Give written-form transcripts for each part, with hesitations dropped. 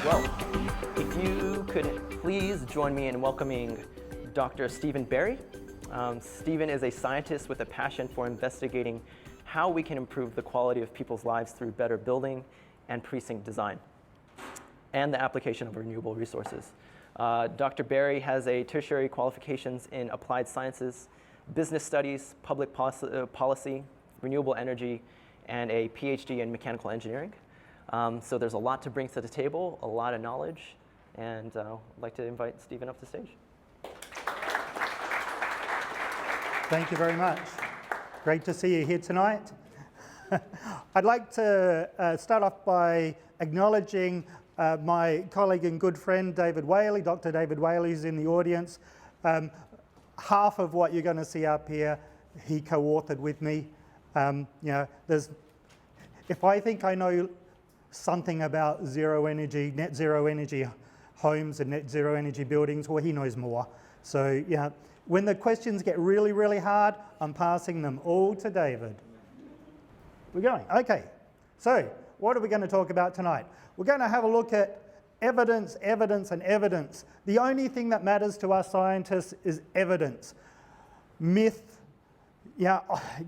Well, if you could please join me in welcoming Dr. Stephen Barry. Stephen is a scientist with a passion for investigating how we can improve the quality of people's lives through better building and precinct design and the application of renewable resources. Dr. Barry has a tertiary qualifications in applied sciences, business studies, public policy, renewable energy, and a PhD in mechanical engineering. So there's a lot to bring to the table, a lot of knowledge, and I'd like to invite Stephen up to stage. Thank you very much. Great to see you here tonight. I'd like to start off by acknowledging my colleague and good friend, David Whaley. Dr. David Whaley is in the audience. Half of what you're going to see up here, he co-authored with me. If I think I know something about zero energy, net zero energy homes and net zero energy buildings, well, he knows more. So, yeah, when the questions get really, really hard, I'm passing them all to David. We're going. Okay, so what are we going to talk about tonight? We're going to have a look at evidence, evidence, and evidence. The only thing that matters to us scientists is evidence. Myth,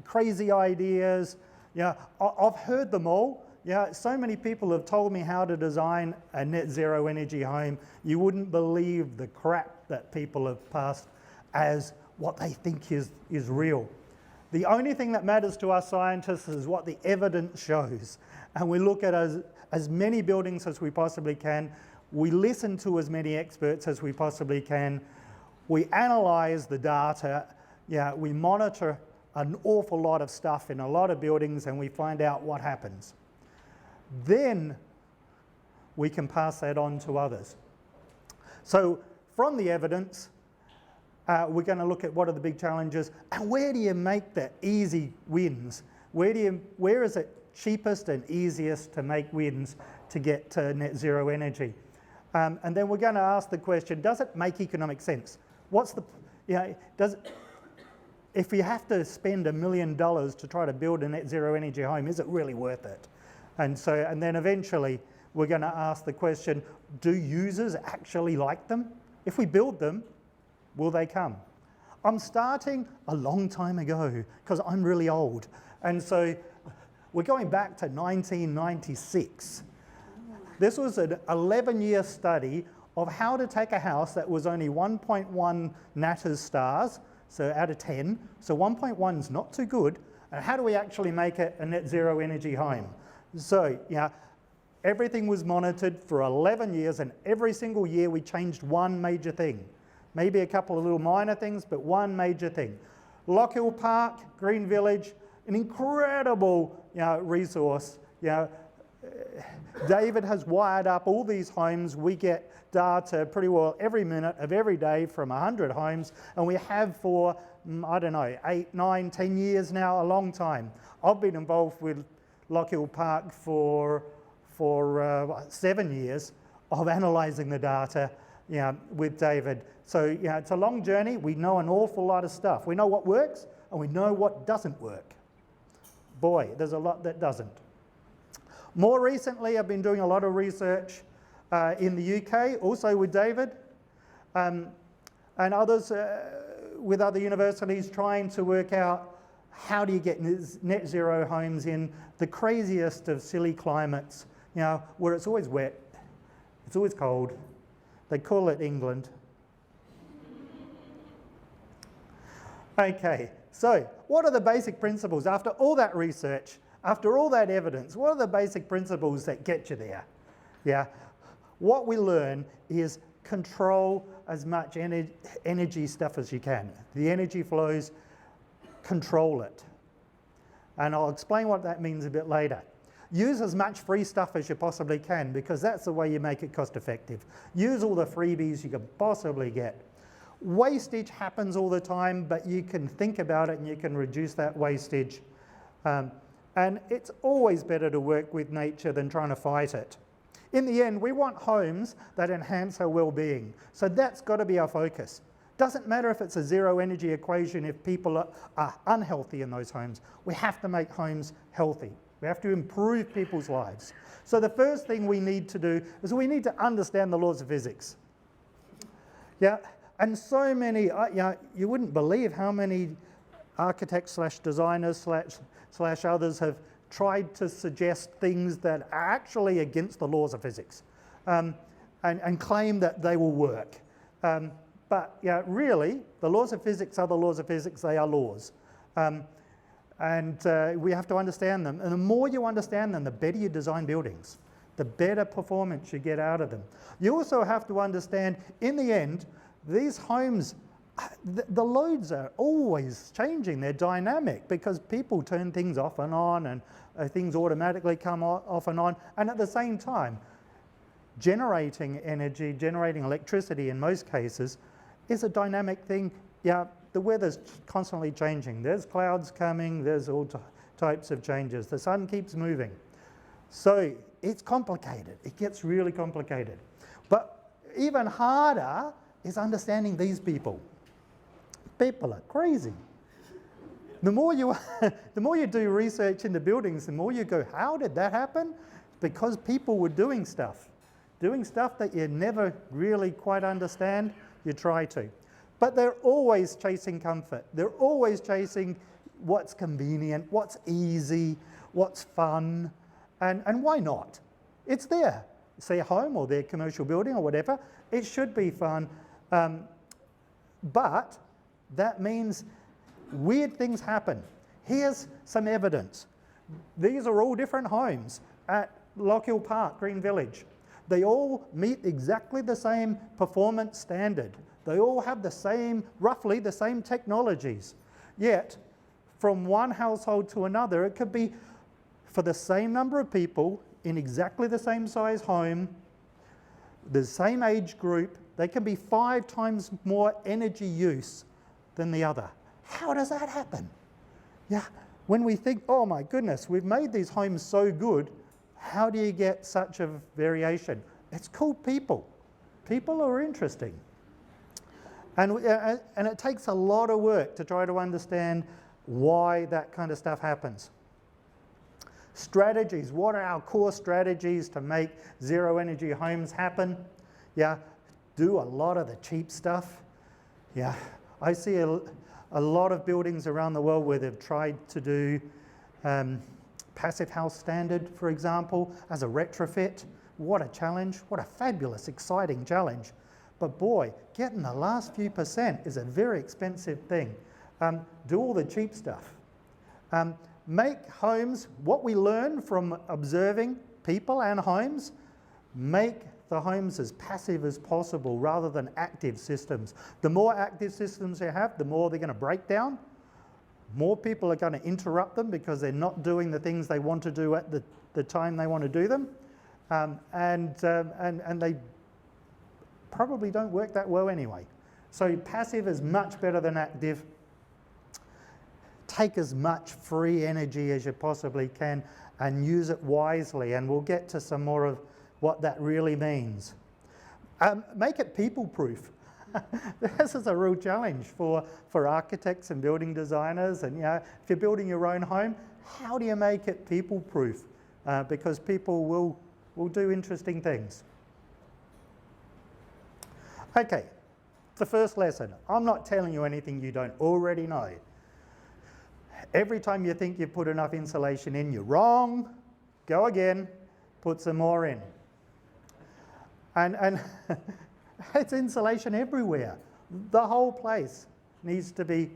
crazy ideas, I've heard them all. So many people have told me how to design a net zero energy home. You wouldn't believe the crap that people have passed as what they think is real. The only thing that matters to us scientists is what the evidence shows. And we look at as many buildings as we possibly can. We listen to as many experts as we possibly can. We analyze the data. We monitor an awful lot of stuff in a lot of buildings, and we find out what happens. Then we can pass that on to others. So from the evidence, we're going to look at what are the big challenges and where do you make the easy wins? Where is it cheapest and easiest to make wins to get to net zero energy? And then we're going to ask the question, does it make economic sense? If you have to spend $1 million to try to build a net zero energy home, is it really worth it? And then eventually we're going to ask the question, do users actually like them? If we build them, will they come? I'm starting a long time ago because I'm really old. And so we're going back to 1996. This was an 11-year study of how to take a house that was only 1.1 Natters stars, so out of 10. So 1.1 is not too good. And how do we actually make it a net zero energy home? So, everything was monitored for 11 years, and every single year we changed one major thing. Maybe a couple of little minor things, but one major thing. Lockhill Park, Green Village, an incredible resource. David has wired up all these homes. We get data pretty well every minute of every day from 100 homes, and we have for, 8, 9, 10 years now, a long time. I've been involved with Lockhill Park for 7 years of analysing the data with David. So it's a long journey. We know an awful lot of stuff. We know what works and we know what doesn't work. Boy, there's a lot that doesn't. More recently, I've been doing a lot of research in the UK, also with David, and others with other universities trying to work out how do you get net zero homes in the craziest of silly climates, where it's always wet, it's always cold. They call it England. Okay, so what are the basic principles? After all that research, after all that evidence, what are the basic principles that get you there? What we learn is control as much energy stuff as you can. The energy flows, control it. And I'll explain what that means a bit later. Use as much free stuff as you possibly can, because that's the way you make it cost effective. Use all the freebies you can possibly get. Wastage happens all the time, but you can think about it and you can reduce that wastage. And it's always better to work with nature than trying to fight it. In the end, we want homes that enhance our well-being. So that's got to be our focus. Doesn't matter if it's a zero energy equation if people are unhealthy in those homes. We have to make homes healthy. We have to improve people's lives. So the first thing we need to do is we need to understand the laws of physics. Yeah, and so many, you wouldn't believe how many architects slash designers slash others have tried to suggest things that are actually against the laws of physics and claim that they will work. But yeah, really, the laws of physics are the laws of physics, they are laws. And we have to understand them. And the more you understand them, the better you design buildings, the better performance you get out of them. You also have to understand, in the end, these homes, the loads are always changing. They're dynamic because people turn things off and on, and things automatically come off and on. And at the same time, generating energy, generating electricity in most cases, is a dynamic thing. Yeah, the weather's constantly changing. There's clouds coming, there's all types of changes. The sun keeps moving. So it's complicated. It gets really complicated. But even harder is understanding these people. People are crazy. The more you do research into buildings, the more you go, how did that happen? Because people were doing stuff that you never really quite understand, you try to. But they're always chasing comfort. They're always chasing what's convenient, what's easy, what's fun, and why not? It's there. It's their home or their commercial building or whatever. It should be fun. But that means weird things happen. Here's some evidence. These are all different homes at Lockhill Park, Green Village. They all meet exactly the same performance standard. They all have the same, roughly the same technologies. Yet, from one household to another, it could be for the same number of people in exactly the same size home, the same age group, they can be 5 times more energy use than the other. How does that happen? Yeah, when we think, oh my goodness, we've made these homes so good, how do you get such a variation? It's called people. People are interesting. And it takes a lot of work to try to understand why that kind of stuff happens. Strategies. What are our core strategies to make zero energy homes happen? Yeah, do a lot of the cheap stuff. Yeah, I see a lot of buildings around the world where they've tried to do passive house standard, for example, as a retrofit. What a challenge. What a fabulous, exciting challenge. But boy, getting the last few percent is a very expensive thing. Do all the cheap stuff. Make homes, what we learn from observing people and homes, make the homes as passive as possible rather than active systems. The more active systems you have, the more they're going to break down. More people are going to interrupt them because they're not doing the things they want to do at the time they want to do them. And they probably don't work that well anyway. So passive is much better than active. Take as much free energy as you possibly can and use it wisely, and we'll get to some more of what that really means. Make it people-proof. This is a real challenge for architects and building designers, and if you're building your own home, how do you make it people-proof? Because people will do interesting things. Okay, the first lesson. I'm not telling you anything you don't already know. Every time you think you've put enough insulation in, you're wrong. Go again, put some more in. And it's insulation everywhere. The whole place needs to be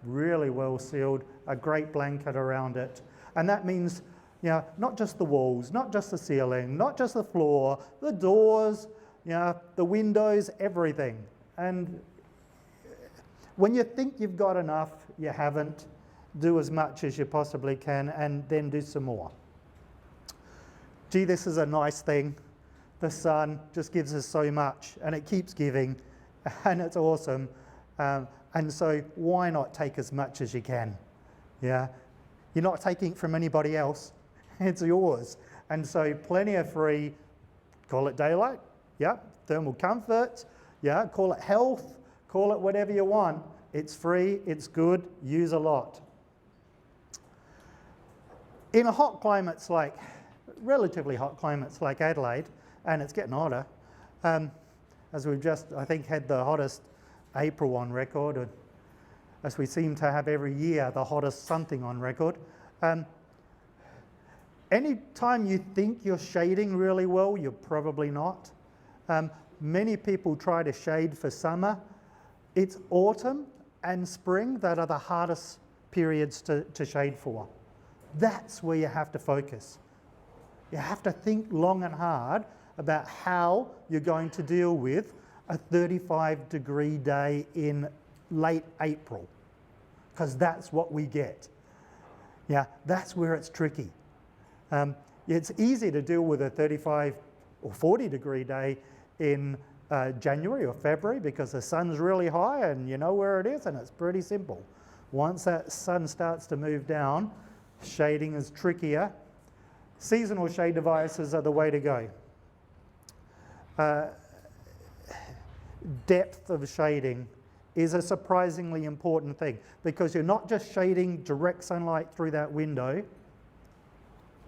really well sealed, a great blanket around it. And that means not just the walls, not just the ceiling, not just the floor, the doors, the windows, everything. And when you think you've got enough, you haven't. Do as much as you possibly can and then do some more. Gee, this is a nice thing. The sun just gives us so much and it keeps giving and it's awesome. And so why not take as much as you can? Yeah, you're not taking it from anybody else. It's yours. And so plenty of free, call it daylight, yeah, thermal comfort, yeah, call it health, call it whatever you want. It's free, it's good, use a lot. In a hot climates like, relatively hot climates like Adelaide, and it's getting hotter, as we've just, I think, had the hottest April on record, or as we seem to have every year, the hottest something on record. Any time you think you're shading really well, you're probably not. Many people try to shade for summer. It's autumn and spring that are the hardest periods to shade for. That's where you have to focus. You have to think long and hard about how you're going to deal with a 35-degree day in late April, because that's what we get. Yeah, that's where it's tricky. It's easy to deal with a 35 or 40-degree day in January or February because the sun's really high and you know where it is and it's pretty simple. Once that sun starts to move down, shading is trickier. Seasonal shade devices are the way to go. Depth of shading is a surprisingly important thing because you're not just shading direct sunlight through that window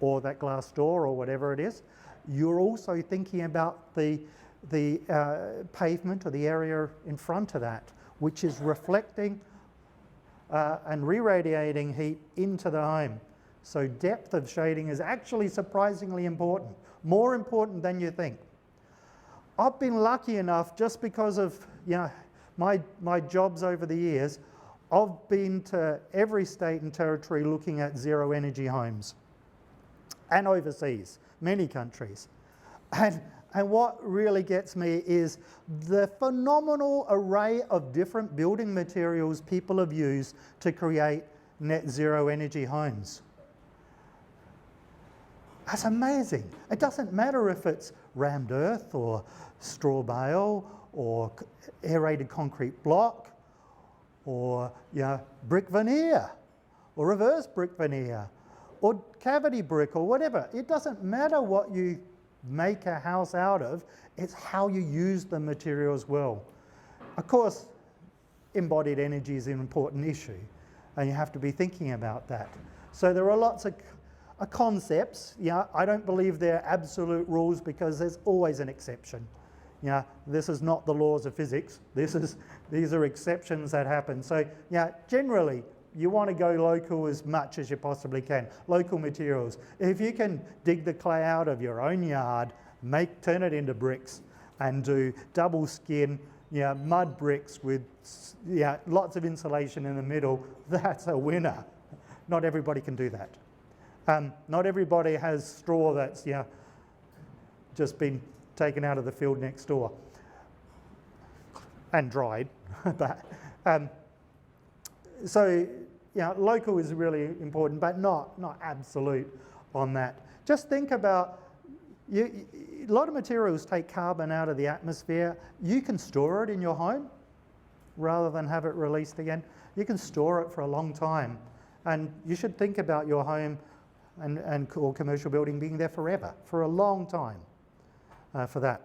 or that glass door or whatever it is. You're also thinking about the pavement or the area in front of that, which is reflecting and re-radiating heat into the home. So depth of shading is actually surprisingly important, more important than you think. I've been lucky enough, just because of my jobs over the years, I've been to every state and territory looking at zero energy homes, and overseas, many countries. And what really gets me is the phenomenal array of different building materials people have used to create net zero energy homes. That's amazing. It doesn't matter if it's rammed earth or straw bale or aerated concrete block or brick veneer or reverse brick veneer or cavity brick or whatever. It doesn't matter what you make a house out of, it's how you use the materials well. Of course, embodied energy is an important issue and you have to be thinking about that. So there are lots of concepts. I don't believe they're absolute rules because there's always an exception. This is not the laws of physics. These are exceptions that happen. So generally, you want to go local as much as you possibly can. Local materials. If you can dig the clay out of your own yard, turn it into bricks, and do double skin, mud bricks with lots of insulation in the middle, that's a winner. Not everybody can do that. Not everybody has straw that's just been taken out of the field next door and dried. But so local is really important, but not absolute on that. Just think about a lot of materials take carbon out of the atmosphere. You can store it in your home rather than have it released again. You can store it for a long time, and you should think about your home or commercial building being there forever, for a long time for that.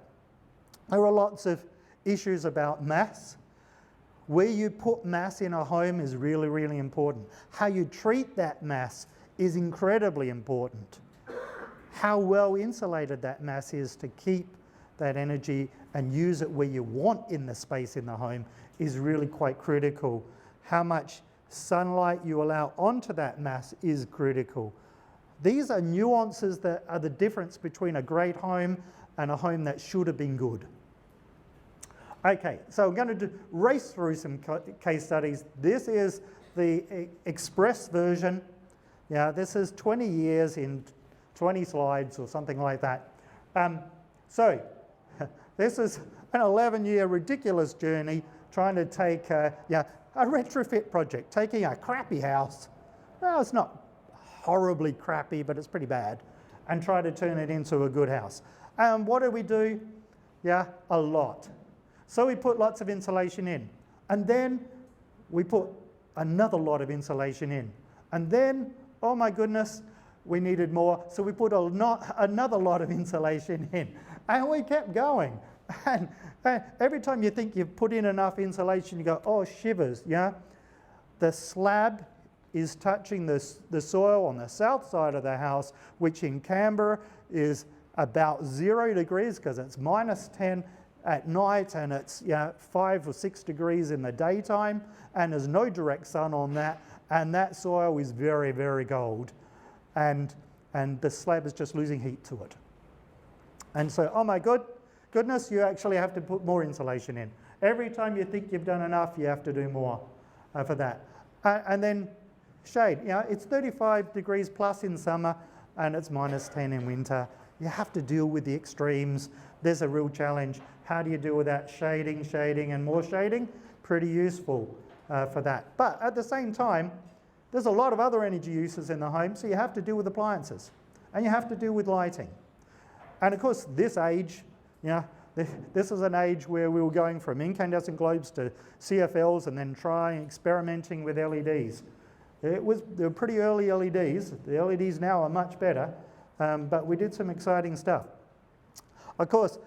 There are lots of issues about mass. Where you put mass in a home is really, really important. How you treat that mass is incredibly important. How well insulated that mass is to keep that energy and use it where you want in the space in the home is really quite critical. How much sunlight you allow onto that mass is critical. These are nuances that are the difference between a great home and a home that should have been good. Okay, so I'm going to race through some case studies. This is the express version. This is 20 years in 20 slides or something like that. So This is an 11-year ridiculous journey trying to take a retrofit project, taking a crappy house. Well, it's not horribly crappy, but it's pretty bad, and try to turn it into a good house. And what do we do? Yeah, a lot. So we put lots of insulation in, and then we put another lot of insulation in, and then, oh my goodness, we needed more, so we put another lot of insulation in, and we kept going. And every time you think you've put in enough insulation, you go, oh, shivers, yeah? The slab is touching the soil on the south side of the house, which in Canberra is about 0 degrees because it's -10 at night, and it's 5 or 6 degrees in the daytime, and there's no direct sun on that, and that soil is very, very cold, and the slab is just losing heat to it. And so, oh my goodness, you actually have to put more insulation in. Every time you think you've done enough, you have to do more for that. And then shade, it's 35 degrees plus in summer, and it's -10 in winter. You have to deal with the extremes. There's a real challenge. How do you deal with that? Shading, and more shading? Pretty useful for that. But at the same time, there's a lot of other energy uses in the home, so you have to deal with appliances, and you have to deal with lighting. And of course, this age, this is an age where we were going from incandescent globes to CFLs and then experimenting with LEDs. They were pretty early LEDs. The LEDs now are much better, but we did some exciting stuff. Of course,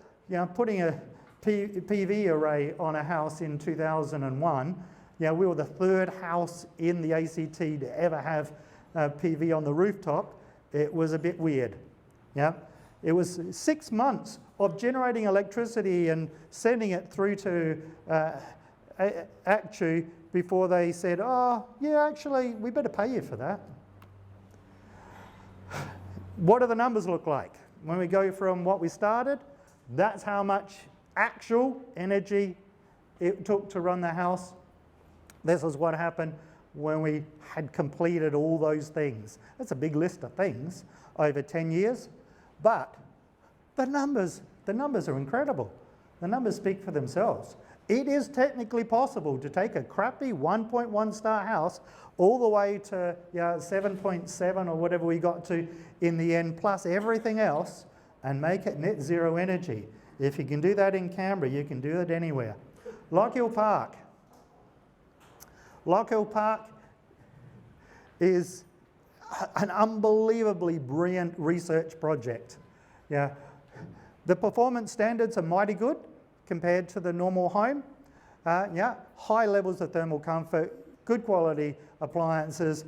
putting a PV array on a house in 2001, we were the third house in the ACT to ever have PV on the rooftop. It was a bit weird. It was 6 months of generating electricity and sending it through to Actu before they said, oh, yeah, actually, we better pay you for that. What do the numbers look like? When we go from what we started, that's how much actual energy it took to run the house. This is what happened when we had completed all those things. That's a big list of things over 10 years. But the numbers are incredible. The numbers speak for themselves. It is technically possible to take a crappy 1.1 star house all the way to 7.7 or whatever we got to in the end, plus everything else, and make it net zero energy. If you can do that in Canberra, you can do it anywhere. Lockhill Park. Lockhill Park is an unbelievably brilliant research project. The performance standards are mighty good compared to the normal home. High levels of thermal comfort, good quality appliances,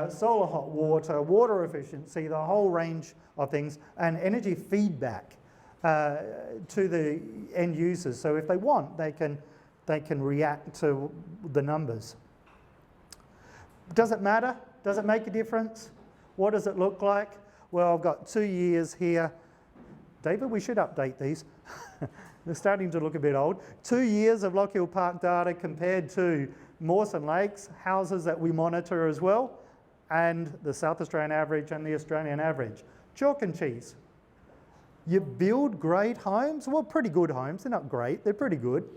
solar hot water, water efficiency, the whole range of things, and energy feedback to the end users. So if they want, they can react to the numbers. Does it matter? Does it make a difference? What does it look like? Well, I've got 2 years here. David, we should update these. They're starting to look a bit old. 2 years of Lockhill Park data compared to Mawson Lakes, houses that we monitor as well, and the South Australian average and the Australian average. Chalk and cheese. You build great homes, well, pretty good homes. They're not great, they're pretty good.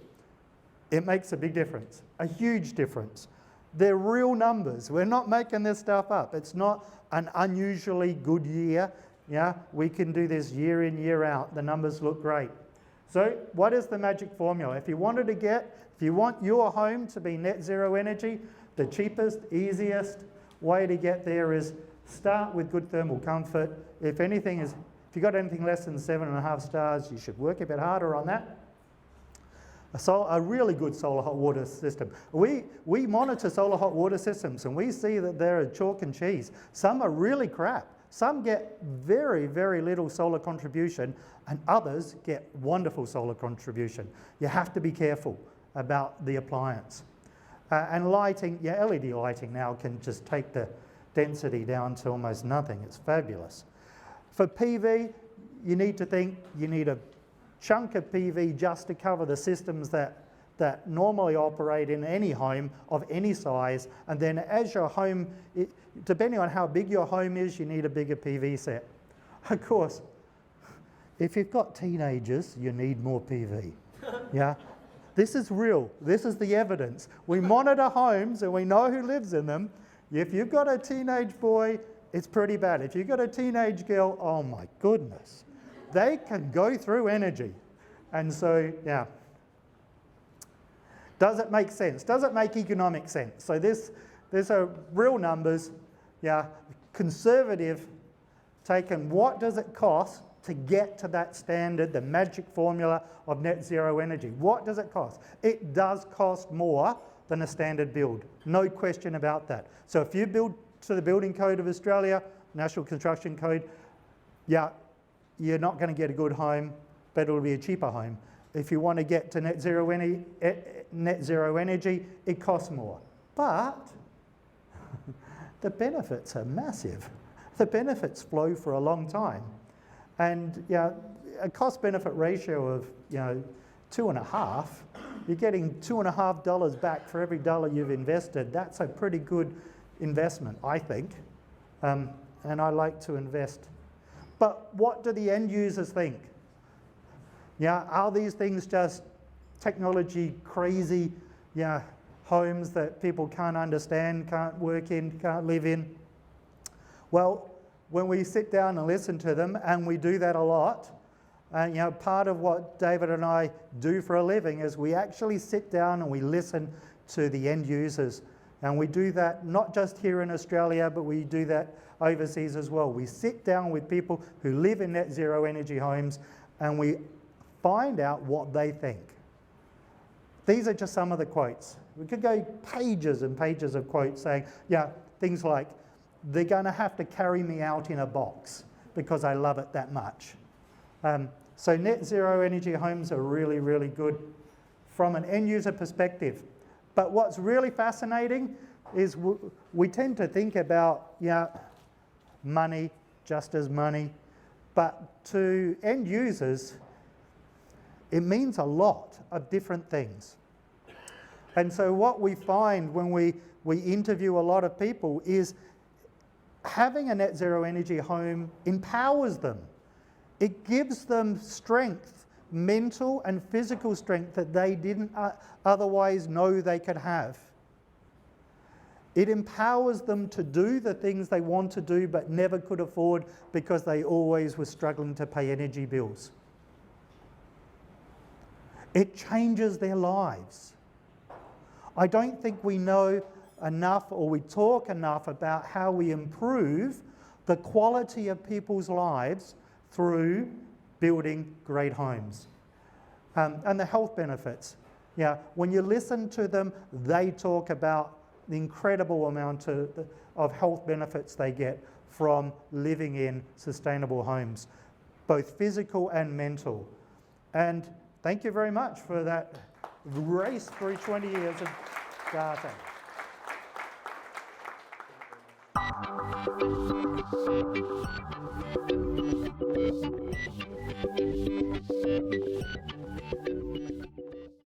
It makes a big difference, a huge difference. They're real numbers. We're not making this stuff up. It's not an unusually good year. We can do this year in, year out. The numbers look great. So what is the magic formula? If you want your home to be net zero energy, the cheapest, easiest way to get there is start with good thermal comfort. If you got anything less than 7.5 stars, you should work a bit harder on that. A really good solar hot water system. We monitor solar hot water systems, and we see that they're chalk and cheese. Some are really crap. Some get very, very little solar contribution, and others get wonderful solar contribution. You have to be careful about the appliance. And lighting, LED lighting now can just take the density down to almost nothing. It's fabulous. For PV, you need to think you need a chunk of PV just to cover the systems that normally operate in any home of any size, and then as your home, depending on how big your home is, you need a bigger PV set. Of course, If you've got teenagers, you need more PV. Yeah? This is real. This is the evidence. We monitor homes and we know who lives in them. If you've got a teenage boy, it's pretty bad. If you've got a teenage girl, oh my goodness. They can go through energy. And so, yeah. Does it make sense? Does it make economic sense? So there's real numbers, yeah, conservative, taken what does it cost to get to that standard, the magic formula of net zero energy. What does it cost? It does cost more than a standard build, no question about that. So if you build to the Building Code of Australia, National Construction Code, yeah, you're not going to get a good home, but it'll be a cheaper home. If you want to get to net zero energy, it costs more. But the benefits are massive. The benefits flow for a long time. And yeah, a cost-benefit ratio of 2.5, you're getting $2.50 back for every dollar you've invested. That's a pretty good investment, I think. And I like to invest. But what do the end users think? Yeah, are these things just technology crazy, homes that people can't understand, can't work in, can't live in? Well, when we sit down and listen to them, and we do that a lot, part of what David and I do for a living is we actually sit down and we listen to the end users. And we do that not just here in Australia, but we do that overseas as well. We sit down with people who live in net zero energy homes and we find out what they think. These are just some of the quotes. We could go pages and pages of quotes saying, things like, they're going to have to carry me out in a box because I love it that much. So net zero energy homes are really, really good from an end user perspective. But what's really fascinating is we tend to think about money just as money, but to end users, it means a lot of different things. And so what we find when we interview a lot of people is having a net zero energy home empowers them. It gives them strength, mental and physical strength that they didn't otherwise know they could have. It empowers them to do the things they want to do but never could afford because they always were struggling to pay energy bills. It changes their lives. I don't think we know enough or we talk enough about how we improve the quality of people's lives through building great homes. And the health benefits. When you listen to them, they talk about the incredible amount of health benefits they get from living in sustainable homes, both physical and mental. And thank you very much for that race through 20 years of data.